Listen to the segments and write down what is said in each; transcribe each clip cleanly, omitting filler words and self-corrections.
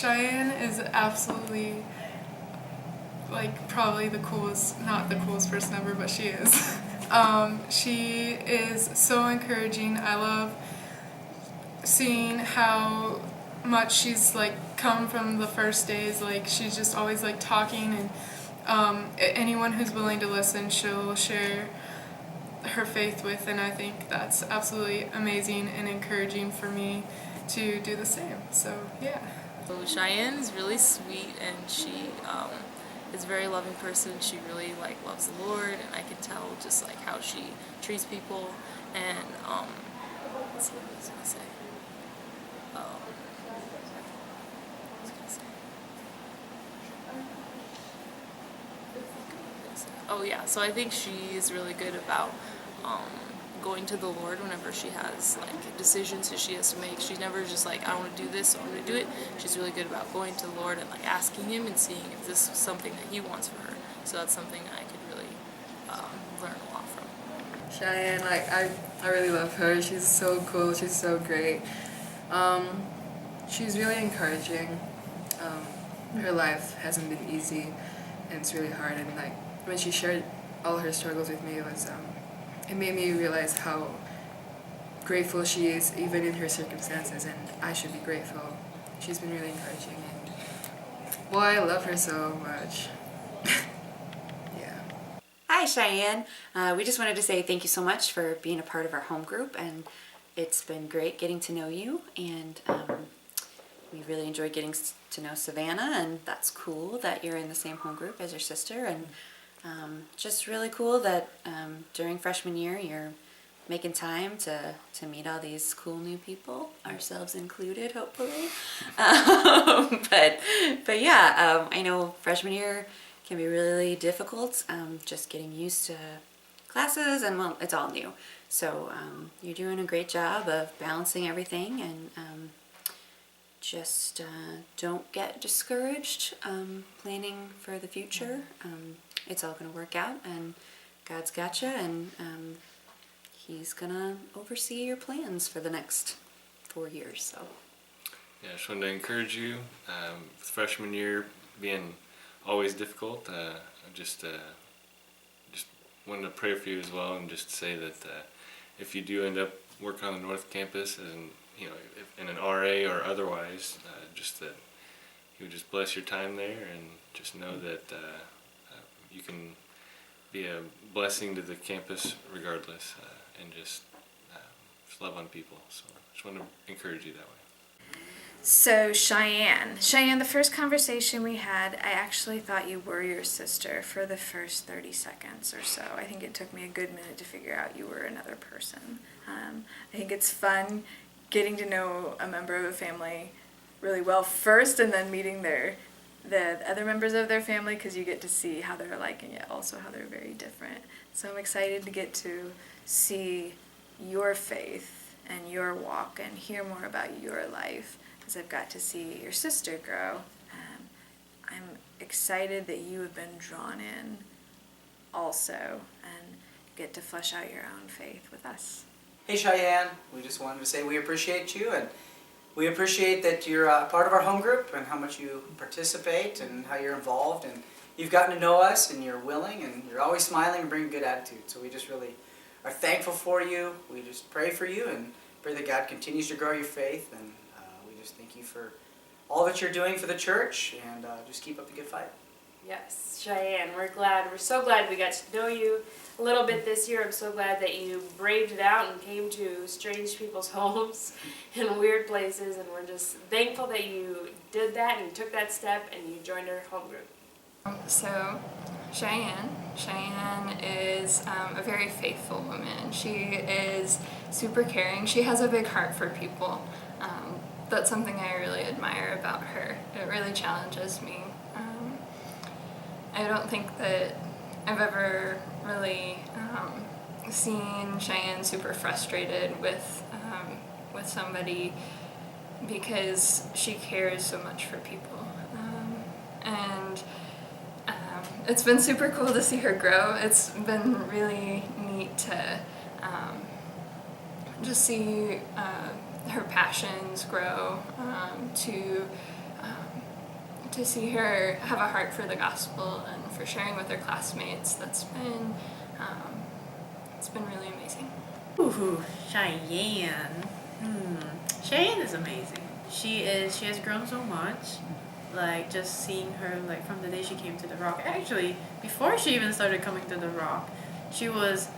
Cheyenne is absolutely, like, probably the coolest, not the coolest person ever, but she is. She is so encouraging. I love seeing how much she's like come from the first days. Like, she's just always like talking, and anyone who's willing to listen, she'll share her faith with, and I think that's absolutely amazing and encouraging for me to do the same. So yeah. So Cheyenne is really sweet, and she is a very loving person. She really loves the Lord, and I can tell just how she treats people. And let's see what I was gonna say. Oh yeah, so I think she's really good about going to the Lord whenever she has decisions that she has to make. She's never just I don't want to do this, so I'm going to do it. She's really good about going to the Lord and asking Him and seeing if this is something that He wants for her. So that's something that I could really learn a lot from. Cheyenne, I really love her. She's so cool. She's so great. She's really encouraging. Her life hasn't been easy, and it's really hard. And when she shared all her struggles with me, it made me realize how grateful she is, even in her circumstances, and I should be grateful. She's been really encouraging, and boy, I love her so much. Yeah. Hi, Cheyenne. We just wanted to say thank you so much for being a part of our home group, and it's been great getting to know you, and we really enjoyed getting to know Savannah, and that's cool that you're in the same home group as your sister, and just really cool that during freshman year you're making time to meet all these cool new people, ourselves included, hopefully. But yeah, I know freshman year can be really difficult, just getting used to classes, and well, it's all new. So you're doing a great job of balancing everything, and just don't get discouraged planning for the future. It's all going to work out, and God's got you, and He's going to oversee your plans for the next 4 years. So yeah, I just wanted to encourage you with freshman year being always difficult. I just wanted to pray for you as well, and just say that if you do end up working on the North Campus, and in an RA or otherwise, just that He would just bless your time there, and just know that you can be a blessing to the campus regardless, and just love on people. So I just want to encourage you that way. So Cheyenne, the first conversation we had, I actually thought you were your sister for the first 30 seconds or so. I think it took me a good minute to figure out you were another person. I think it's fun getting to know a member of a family really well first, and then meeting the other members of their family, because you get to see how they're like, and yet also how they're very different. So I'm excited to get to see your faith and your walk and hear more about your life, as I've got to see your sister grow. I'm excited that you have been drawn in also, and get to flesh out your own faith with us. Hey Cheyenne, we just wanted to say we appreciate you, and we appreciate that you're part of our home group, and how much you participate, and how you're involved, and you've gotten to know us, and you're willing, and you're always smiling and bringing good attitude. So we just really are thankful for you. We just pray for you, and pray that God continues to grow your faith, and we just thank you for all that you're doing for the church, and just keep up the good fight. Yes, Cheyenne, we're so glad we got to know you a little bit this year. I'm so glad that you braved it out and came to strange people's homes in weird places, and we're just thankful that you did that and took that step and you joined our home group. So Cheyenne is a very faithful woman. She is super caring. She has a big heart for people. That's something I really admire about her. It really challenges me. I don't think that I've ever really seen Cheyenne super frustrated with somebody, because she cares so much for people. And it's been super cool to see her grow. It's been really neat to just see her passions grow, to to see her have a heart for the gospel and for sharing with her classmates. It's been really amazing. Ooh, Cheyenne. Cheyenne is amazing. She has grown so much. Like, just seeing her, like, from the day she came to the Rock. Actually, before she even started coming to the Rock, she was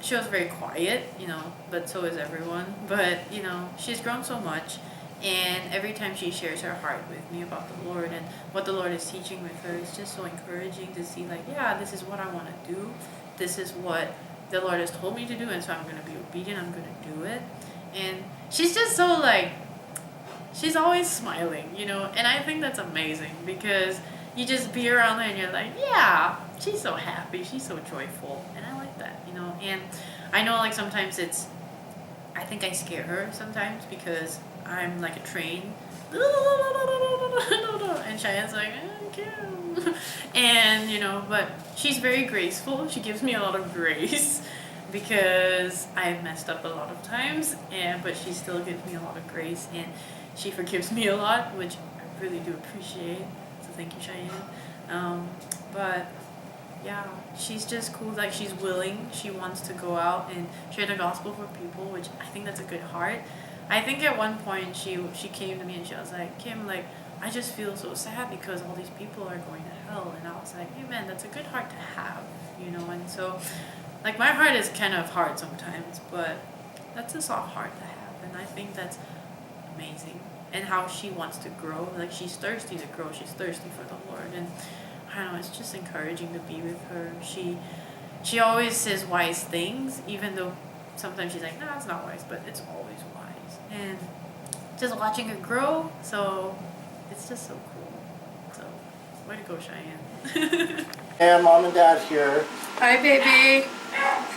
very quiet, you know, but so is everyone. But, you know, she's grown so much. And every time she shares her heart with me about the Lord and what the Lord is teaching with her, it's just so encouraging to see, like, yeah, this is what I want to do. This is what the Lord has told me to do, and so I'm going to be obedient. I'm going to do it. And she's just so, like, she's always smiling, you know, and I think that's amazing because you just be around her and you're like, yeah, she's so happy, she's so joyful, and I like that, you know. And I know, like, sometimes I think I scare her sometimes because I'm like a train, and Cheyenne's like, I can't. And, you know, but she's very graceful. She gives me a lot of grace because I've messed up a lot of times, but she still gives me a lot of grace, and she forgives me a lot, which I really do appreciate. So thank you, Cheyenne. But yeah, she's just cool. Like, she's willing. She wants to go out and share the gospel for people, which I think that's a good heart. I think at one point she came to me and she was like, Kim, like, I just feel so sad because all these people are going to hell. And I was like, hey man, that's a good heart to have, you know. And so, like, my heart is kind of hard sometimes, but that's a soft heart to have. And I think that's amazing. And how she wants to grow. Like, she's thirsty to grow. She's thirsty for the Lord. And I don't know, it's just encouraging to be with her. She always says wise things, even though sometimes she's like, nah, it's not wise, but it's always wise. And just watching her grow, so it's just so cool. So, way to go, Cheyenne. And Mom and Dad here. Hi, baby.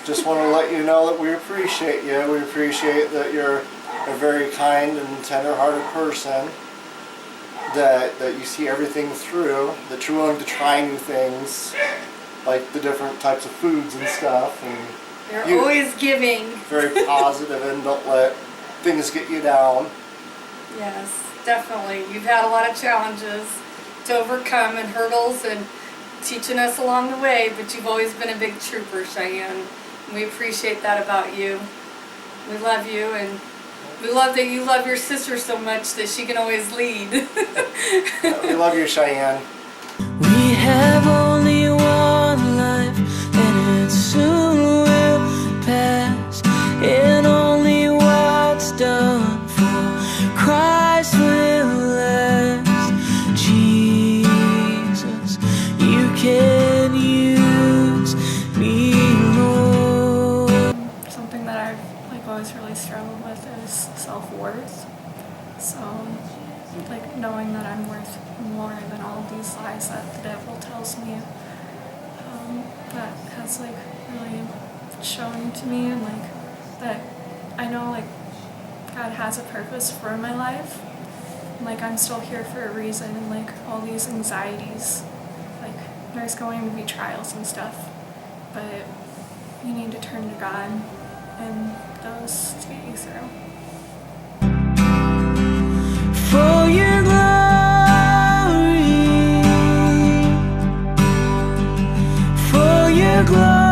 Just want to let you know that we appreciate you. We appreciate that you're a very kind and tender-hearted person, that you see everything through, that you're willing to try new things, like the different types of foods and stuff. And You're always giving. very positive and don't let things get you down. Yes, definitely. You've had a lot of challenges to overcome and hurdles and teaching us along the way, but you've always been a big trooper, Cheyenne. We appreciate that about you. We love you, and we love that you love your sister so much that she can always lead. We love you, Cheyenne. We have only one life, and it soon will pass, and only what's done for Christ will last. Jesus, you can use me, Lord. Something that I've, like, always really struggled with is self-worth. So, like, knowing that I'm worth more than all of these lies that the devil tells me, that has, like, really shown to me, and, like, that I know, like, God has a purpose for my life. Like, I'm still here for a reason, and, like, all these anxieties, like, there's going to be trials and stuff, but you need to turn to God and those to get you through. For your glory, for your glory.